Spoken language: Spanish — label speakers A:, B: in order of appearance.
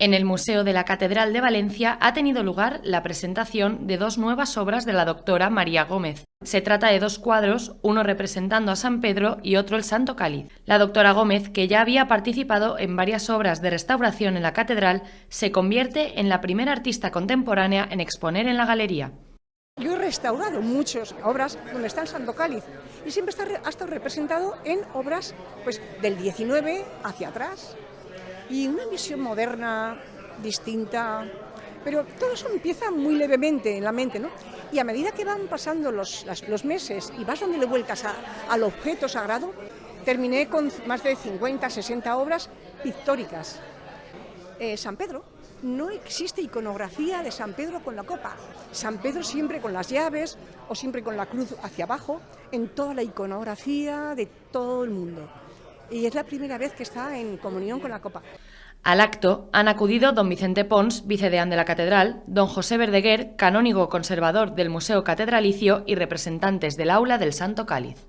A: En el Museo de la Catedral de Valencia ha tenido lugar la presentación de dos nuevas obras de la doctora María Gómez. Se trata de dos cuadros, uno representando a San Pedro y otro el Santo Cáliz. La doctora Gómez, que ya había participado en varias obras de restauración en la catedral, se convierte en la primera artista contemporánea en exponer en la galería.
B: Yo he restaurado muchas obras donde está el Santo Cáliz y siempre ha estado representado en obras pues, del 19 hacia atrás y una visión moderna, distinta, pero todo eso empieza muy levemente en la mente, ¿no? Y a medida que van pasando los meses y vas dándole vueltas al objeto sagrado, terminé con más de 50, 60 obras pictóricas. San Pedro, no existe iconografía de San Pedro con la copa. San Pedro siempre con las llaves o siempre con la cruz hacia abajo en toda la iconografía de todo el mundo. Y es la primera vez que está en comunión con la copa.
A: Al acto han acudido don Vicente Pons, vicedeán de la Catedral, don José Verdeguer, canónigo conservador del Museo Catedralicio y representantes del Aula del Santo Cáliz.